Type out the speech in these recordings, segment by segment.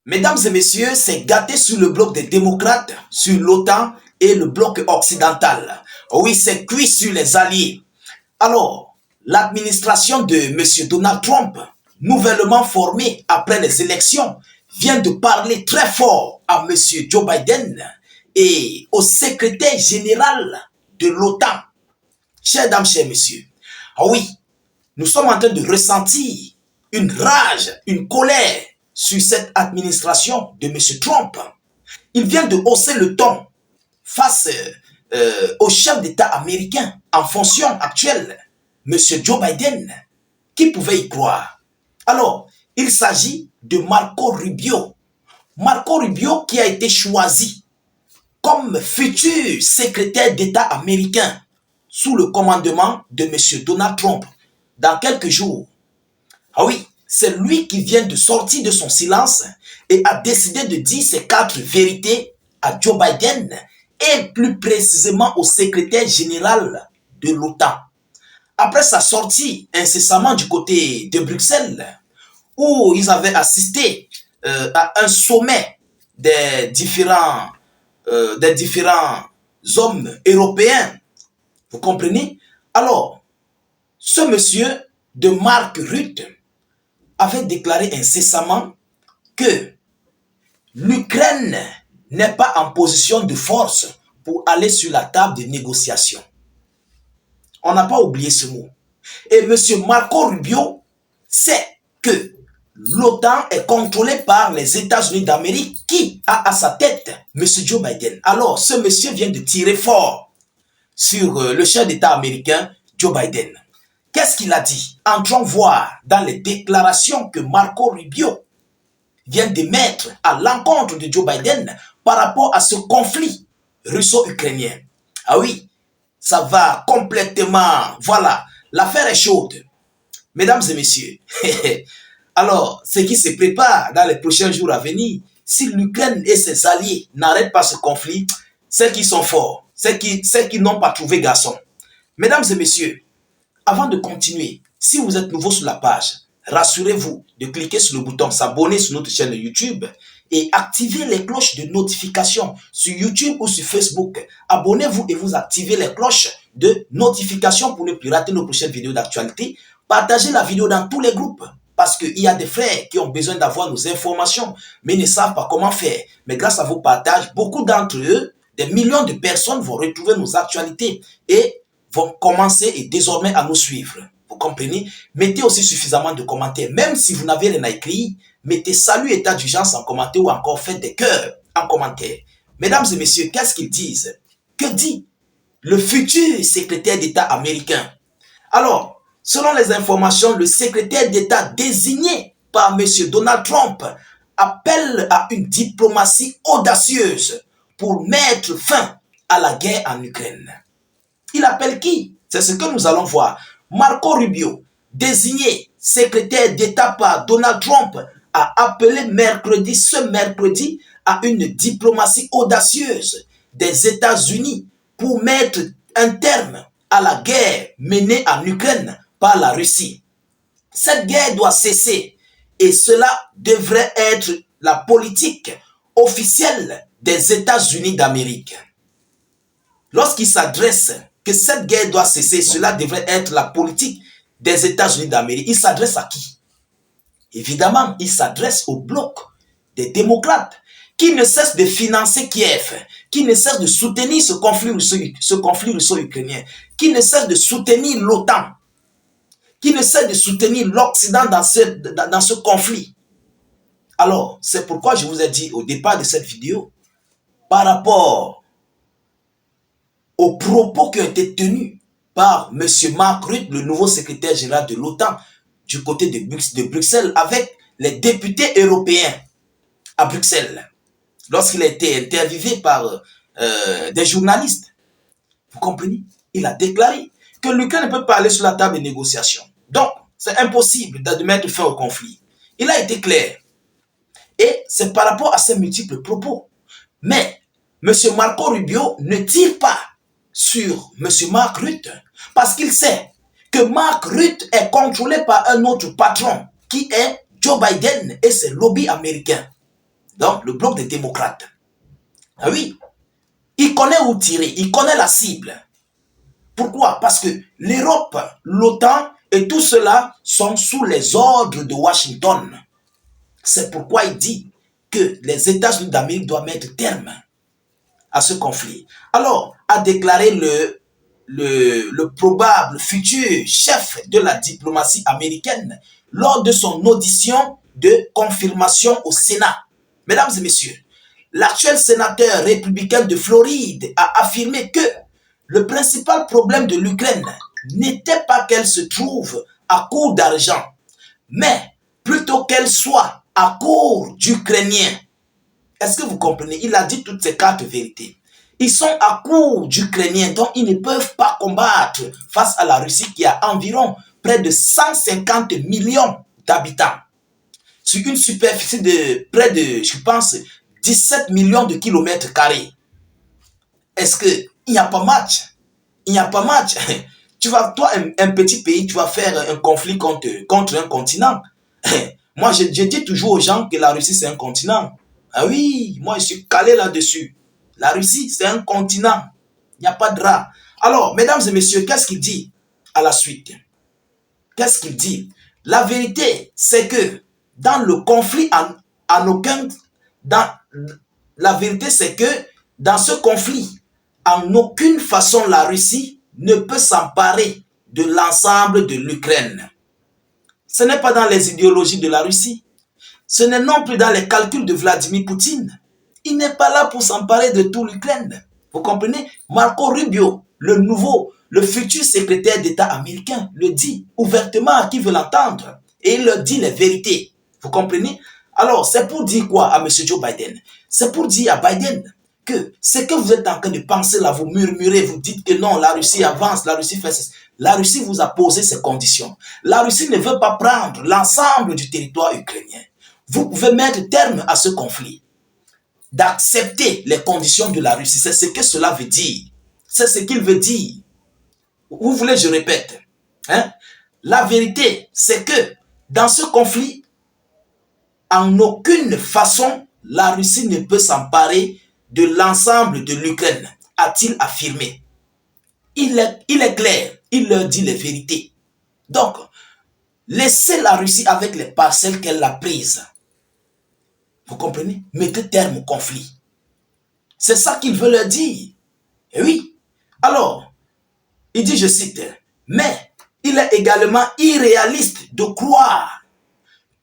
Mesdames et messieurs, c'est gâté sur le bloc des démocrates, sur l'OTAN et le bloc occidental. Oui, c'est cuit sur les alliés. Alors, l'administration de M. Donald Trump, nouvellement formée après les élections, vient de parler très fort à M. Joe Biden et au secrétaire général de l'OTAN. Chers dames, chers messieurs, ah oui, nous sommes en train de ressentir une rage, une colère sur cette administration de M. Trump. Il vient de hausser le ton face au chef d'État américain en fonction actuelle, M. Joe Biden. Qui pouvait y croire? Alors, il s'agit de Marco Rubio. Marco Rubio qui a été choisi comme futur secrétaire d'État américain sous le commandement de M. Donald Trump dans quelques jours. Ah oui, c'est lui qui vient de sortir de son silence et a décidé de dire ses 4 vérités à Joe Biden et plus précisément au secrétaire général de l'OTAN. Après sa sortie incessamment du côté de Bruxelles, où ils avaient assisté à un sommet des différents hommes européens, vous comprenez? Alors, ce monsieur de Mark Rutte avait déclaré incessamment que l'Ukraine n'est pas en position de force pour aller sur la table de négociation. On n'a pas oublié ce mot. Et M. Marco Rubio sait que l'OTAN est contrôlée par les États-Unis d'Amérique qui a à sa tête M. Joe Biden. Alors, ce monsieur vient de tirer fort sur le chef d'État américain Joe Biden. Qu'est-ce qu'il a dit? Entrons voir dans les déclarations que Marco Rubio vient d'émettre à l'encontre de Joe Biden par rapport à ce conflit russo-ukrainien. Ah oui, ça va complètement... Voilà, l'affaire est chaude. Mesdames et messieurs, alors, ce qui se prépare dans les prochains jours à venir, si l'Ukraine et ses alliés n'arrêtent pas ce conflit, ceux qui sont forts, ceux qui n'ont pas trouvé garçon. Mesdames et messieurs, avant de continuer, si vous êtes nouveau sur la page, rassurez-vous de cliquer sur le bouton s'abonner sur notre chaîne YouTube et activez les cloches de notification sur YouTube ou sur Facebook. Abonnez-vous et vous activez les cloches de notification pour ne plus rater nos prochaines vidéos d'actualité. Partagez la vidéo dans tous les groupes parce qu'il y a des frères qui ont besoin d'avoir nos informations mais ne savent pas comment faire. Mais grâce à vos partages, beaucoup d'entre eux, des millions de personnes vont retrouver nos actualités et vont commencer et désormais à nous suivre. Vous comprenez? Mettez aussi suffisamment de commentaires. Même si vous n'avez rien à écrire, mettez salut état d'urgence en commentaire ou encore faites des cœurs en commentaire. Mesdames et messieurs, qu'est-ce qu'ils disent? Que dit le futur secrétaire d'État américain? Alors, selon les informations, le secrétaire d'État désigné par M. Donald Trump appelle à une diplomatie audacieuse pour mettre fin à la guerre en Ukraine. Il appelle qui? C'est ce que nous allons voir. Marco Rubio, désigné secrétaire d'État par Donald Trump, a appelé ce mercredi, à une diplomatie audacieuse des États-Unis pour mettre un terme à la guerre menée en Ukraine par la Russie. Cette guerre doit cesser et cela devrait être la politique officielle des États-Unis d'Amérique. Lorsqu'il s'adresse que cette guerre doit cesser, cela devrait être la politique des États-Unis d'Amérique. Il s'adresse à qui? Évidemment, il s'adresse au bloc des démocrates qui ne cessent de financer Kiev, qui ne cessent de soutenir ce conflit russo-ukrainien, qui ne cessent de soutenir l'OTAN, qui ne cessent de soutenir l'Occident dans ce conflit. Alors, c'est pourquoi je vous ai dit au départ de cette vidéo, par rapport aux propos qui ont été tenus par M. Mark Rutte, le nouveau secrétaire général de l'OTAN, du côté de Bruxelles, avec les députés européens à Bruxelles, lorsqu'il a été interviewé par des journalistes. Vous comprenez? Il a déclaré que l'Ukraine ne peut pas aller sur la table de négociation. Donc, c'est impossible de mettre fin au conflit. Il a été clair. Et c'est par rapport à ces multiples propos. Mais M. Marco Rubio ne tire pas sur M. Mark Rutte parce qu'il sait que Mark Rutte est contrôlé par un autre patron qui est Joe Biden et ses lobbies américains. Donc, le bloc des démocrates. Ah oui, il connaît où tirer, il connaît la cible. Pourquoi? Parce que l'Europe, l'OTAN et tout cela sont sous les ordres de Washington. C'est pourquoi il dit que les États-Unis d'Amérique doivent mettre terme à ce conflit. Alors, a déclaré le probable futur chef de la diplomatie américaine lors de son audition de confirmation au Sénat. Mesdames et messieurs, l'actuel sénateur républicain de Floride a affirmé que le principal problème de l'Ukraine n'était pas qu'elle se trouve à court d'argent, mais plutôt qu'elle soit à court d'Ukrainiens. Est-ce que vous comprenez? Il a dit toutes ces quatre vérités. Ils sont à court d'Ukrainiens, donc ils ne peuvent pas combattre face à la Russie qui a environ près de 150 millions d'habitants. Sur une superficie de près de, je pense, 17 millions de kilomètres carrés. Est-ce qu'il n'y a pas match? Il n'y a pas match. Tu vas, toi, un petit pays, tu vas faire un conflit contre un continent. Moi, je dis toujours aux gens que la Russie, c'est un continent. Ah oui, moi, je suis calé là-dessus. La Russie, c'est un continent. Il n'y a pas de rat. Alors, mesdames et messieurs, qu'est-ce qu'il dit à la suite? Qu'est-ce qu'il dit? La vérité, c'est que dans le conflit, la vérité, c'est que dans ce conflit, en aucune façon, la Russie ne peut s'emparer de l'ensemble de l'Ukraine. Ce n'est pas dans les idéologies de la Russie. Ce n'est non plus dans les calculs de Vladimir Poutine. Il n'est pas là pour s'emparer de tout l'Ukraine. Vous comprenez? Marco Rubio, le futur secrétaire d'État américain, le dit ouvertement à qui veut l'entendre. Et il leur dit les vérités. Vous comprenez? Alors, c'est pour dire quoi à M. Joe Biden? C'est pour dire à Biden que ce que vous êtes en train de penser là, vous murmurez, vous dites que non, la Russie avance, la Russie fait ceci. La Russie vous a posé ces conditions. La Russie ne veut pas prendre l'ensemble du territoire ukrainien. Vous pouvez mettre terme à ce conflit, d'accepter les conditions de la Russie. C'est ce que cela veut dire. C'est ce qu'il veut dire. Vous voulez, je répète. Hein? La vérité, c'est que dans ce conflit, en aucune façon, la Russie ne peut s'emparer de l'ensemble de l'Ukraine, a-t-il affirmé. Il est clair, il leur dit les vérités. Donc, laissez la Russie avec les parcelles qu'elle a prises. Vous comprenez? Mettez terme au conflit. C'est ça qu'il veut leur dire. Et oui. Alors, il dit, je cite, mais il est également irréaliste de croire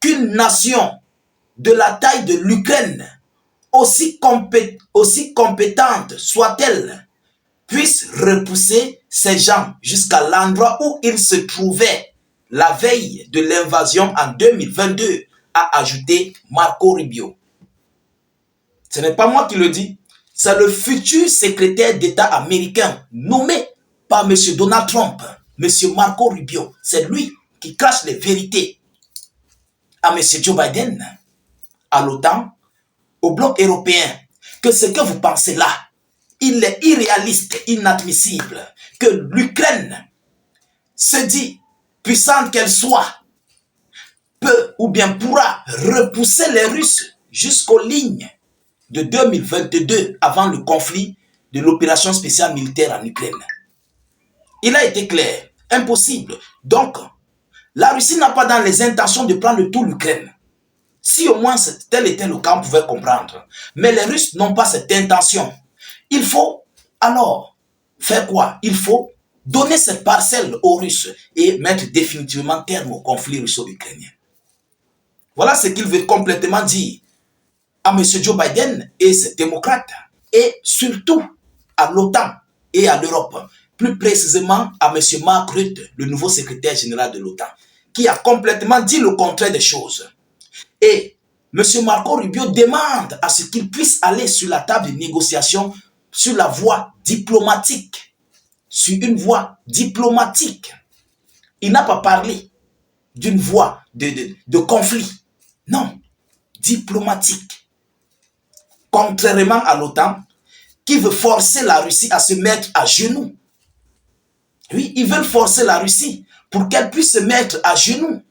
qu'une nation de la taille de l'Ukraine, aussi compétente soit-elle, puisse repousser ces gens jusqu'à l'endroit où ils se trouvaient la veille de l'invasion en 2022, a ajouté Marco Rubio. Ce n'est pas moi qui le dis, c'est le futur secrétaire d'État américain nommé par M. Donald Trump, M. Marco Rubio. C'est lui qui cache les vérités à M. Joe Biden, à l'OTAN, au bloc européen, que ce que vous pensez là, il est irréaliste, inadmissible, que l'Ukraine se dit, puissante qu'elle soit, peut ou bien pourra repousser les Russes jusqu'aux lignes de 2022, avant le conflit de l'opération spéciale militaire en Ukraine. Il a été clair, impossible. Donc, la Russie n'a pas dans les intentions de prendre tout l'Ukraine. Si au moins tel était le cas, on pouvait comprendre. Mais les Russes n'ont pas cette intention. Il faut alors faire quoi? Il faut donner cette parcelle aux Russes et mettre définitivement terme au conflit russo-ukrainien. Voilà ce qu'il veut complètement dire à M. Joe Biden et ses démocrates, et surtout à l'OTAN et à l'Europe, plus précisément à M. Mark Rutte, le nouveau secrétaire général de l'OTAN, qui a complètement dit le contraire des choses. Et M. Marco Rubio demande à ce qu'il puisse aller sur la table de négociation sur la voie diplomatique. Sur une voie diplomatique. Il n'a pas parlé d'une voie de conflit. Non, diplomatique. Contrairement à l'OTAN, qui veut forcer la Russie à se mettre à genoux. Oui, ils veulent forcer la Russie pour qu'elle puisse se mettre à genoux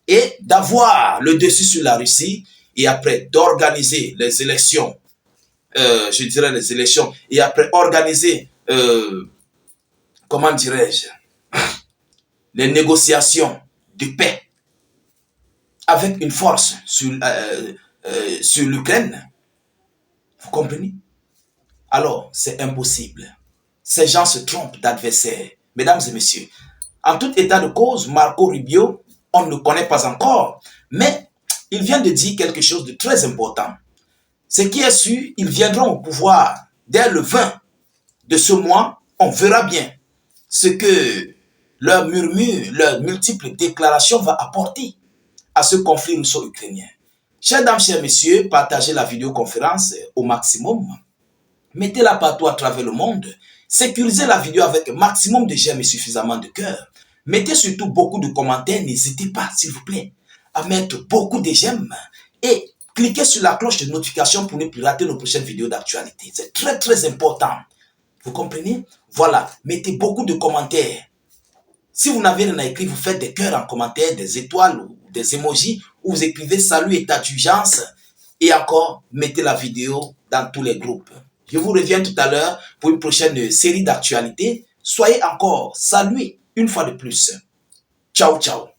et d'avoir le dessus sur la Russie et après d'organiser les élections, je dirais les élections, et après organiser, comment dirais-je, les négociations de paix avec une force sur l'Ukraine, vous comprenez? Alors, c'est impossible. Ces gens se trompent d'adversaires. Mesdames et messieurs, en tout état de cause, Marco Rubio, on ne le connaît pas encore, mais il vient de dire quelque chose de très important. Ce qui est sûr, ils viendront au pouvoir dès le 20 de ce mois. On verra bien ce que leur murmure, leurs multiples déclarations va apporter à ce conflit russo-ukrainien. Chers dames, chers messieurs, partagez la vidéoconférence au maximum. Mettez-la partout à travers le monde. Sécurisez la vidéo avec un maximum de j'aime et suffisamment de cœur. Mettez surtout beaucoup de commentaires. N'hésitez pas, s'il vous plaît, à mettre beaucoup de j'aime. Et cliquez sur la cloche de notification pour ne plus rater nos prochaines vidéos d'actualité. C'est très, très important. Vous comprenez? Voilà, mettez beaucoup de commentaires. Si vous n'avez rien à écrire, vous faites des cœurs en commentaire, des étoiles ou des emojis, ou vous écrivez salut, état d'urgence, et encore, mettez la vidéo dans tous les groupes. Je vous reviens tout à l'heure pour une prochaine série d'actualités. Soyez encore salués une fois de plus. Ciao, ciao.